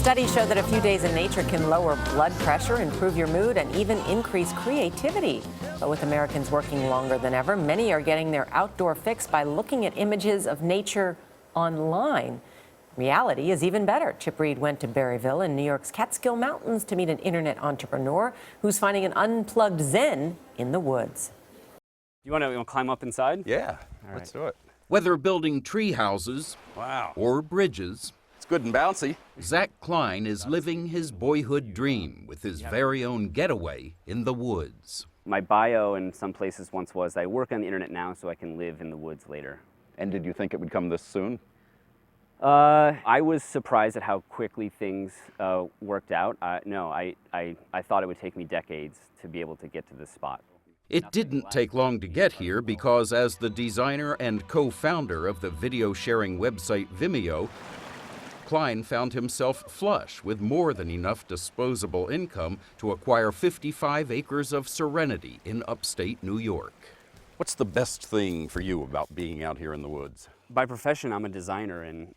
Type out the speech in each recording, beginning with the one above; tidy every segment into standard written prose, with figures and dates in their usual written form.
Studies show that a few days in nature can lower blood pressure, improve your mood, and even increase creativity. But with Americans working longer than ever, many are getting their outdoor fix by looking at images of nature online. Reality is even better. Chip Reid went to Berryville in New York's Catskill Mountains to meet an internet entrepreneur who's finding an unplugged zen in the woods. You want to climb up inside? Yeah, let's do it. Whether building tree houses or bridges, it's good and bouncy. Zach Klein is living his boyhood dream with his very own getaway in the woods. My bio in some places once was, I work on the internet now so I can live in the woods later. And did you think it would come this soon? I was surprised at how quickly things worked out. No, I thought it would take me decades to be able to get to this spot. It didn't take long to get here because as the designer and co-founder of the video sharing website Vimeo, Klein found himself flush with more than enough disposable income to acquire 55 acres of serenity in upstate New York. What's the best thing for you about being out here in the woods? By profession, I'm a designer, and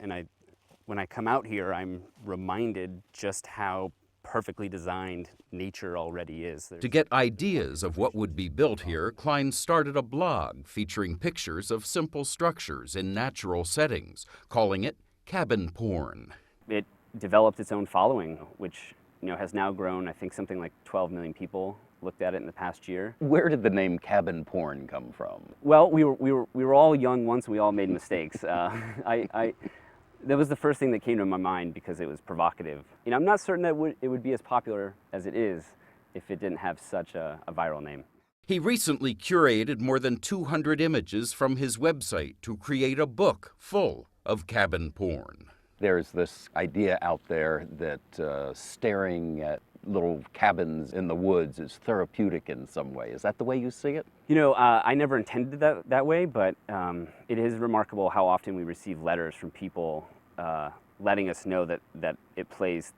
when I come out here, I'm reminded just how perfectly designed nature already is. To get ideas of what would be built here, Klein started a blog featuring pictures of simple structures in natural settings, calling it cabin porn. It developed its own following, which has now grown, I think, something like 12 million people looked at it in the past year. Where did the name cabin porn come from? Well, we were all young once, and we all made mistakes. That was the first thing that came to my mind because it was provocative. I'm not certain that it would be as popular as it is if it didn't have such a viral name. He recently curated more than 200 images from his website to create a book full of cabin porn. There's this idea out there that staring at little cabins in the woods is therapeutic in some way. Is that the way you see it? I never intended that way, but it is remarkable how often we receive letters from people letting us know that it plays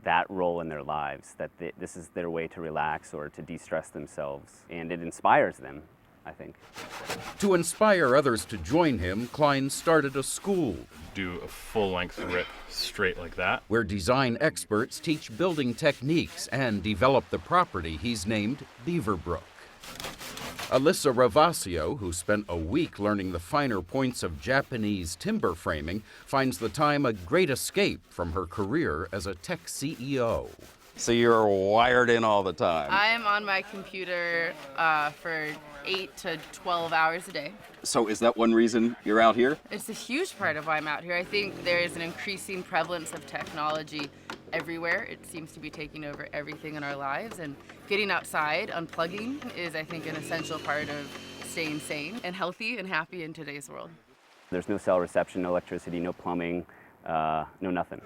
that role in their lives, that this is their way to relax or to de-stress themselves, and it inspires them, I think. To inspire others to join him, Klein started a school. Do a full-length rip straight like that. Where design experts teach building techniques and develop the property he's named Beaverbrook. Alyssa Ravasio, who spent a week learning the finer points of Japanese timber framing, finds the time a great escape from her career as a tech CEO. So you're wired in all the time? I'm on my computer for 8 to 12 hours a day. So is that one reason you're out here? It's a huge part of why I'm out here. I think there is an increasing prevalence of technology everywhere. It seems to be taking over everything in our lives, and getting outside, unplugging, is, I think, an essential part of staying sane and healthy and happy in today's world. There's no cell reception, no electricity, no plumbing, no nothing.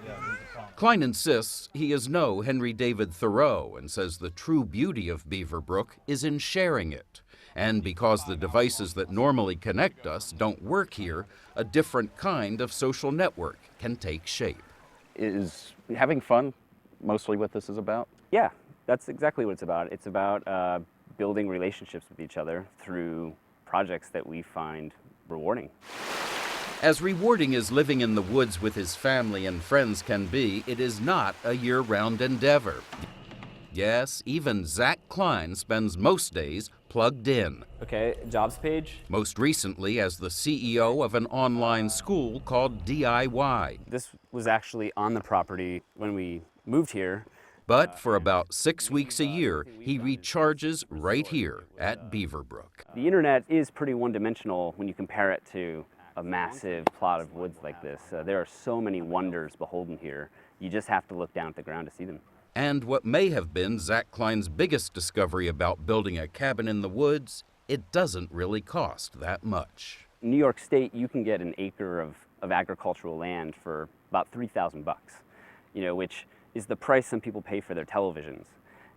Klein insists he is no Henry David Thoreau and says the true beauty of Beaverbrook is in sharing it. And because the devices that normally connect us don't work here, a different kind of social network can take shape. Is having fun mostly what this is about? Yeah, that's exactly what it's about. It's about building relationships with each other through projects that we find rewarding. As rewarding as living in the woods with his family and friends can be, it is not a year-round endeavor. Yes, even Zach Klein spends most days plugged in. Okay, jobs page. Most recently as the CEO of an online school called DIY. This was actually on the property when we moved here. But for about 6 weeks a year, he recharges right here at Beaverbrook. The internet is pretty one-dimensional when you compare it to a massive plot of woods like this. There are so many wonders beholden here. You just have to look down at the ground to see them. And what may have been Zach Klein's biggest discovery about building a cabin in the woods, it doesn't really cost that much. In New York State, you can get an acre of agricultural land for about $3,000 bucks, which is the price some people pay for their televisions.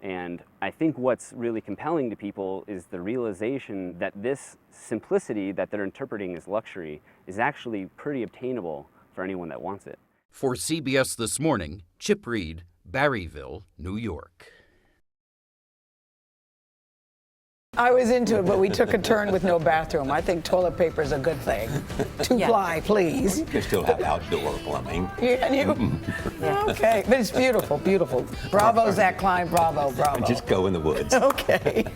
And I think what's really compelling to people is the realization that this simplicity that they're interpreting as luxury is actually pretty obtainable for anyone that wants it. For CBS This Morning, Chip Reid, Berryville, New York. I was into it, but we took a turn with no bathroom. I think toilet paper is a good thing. Two-ply, please. You can still have outdoor plumbing. Yeah, okay, but it's beautiful, beautiful. Bravo, Zach Klein, bravo, bravo. Just go in the woods. Okay.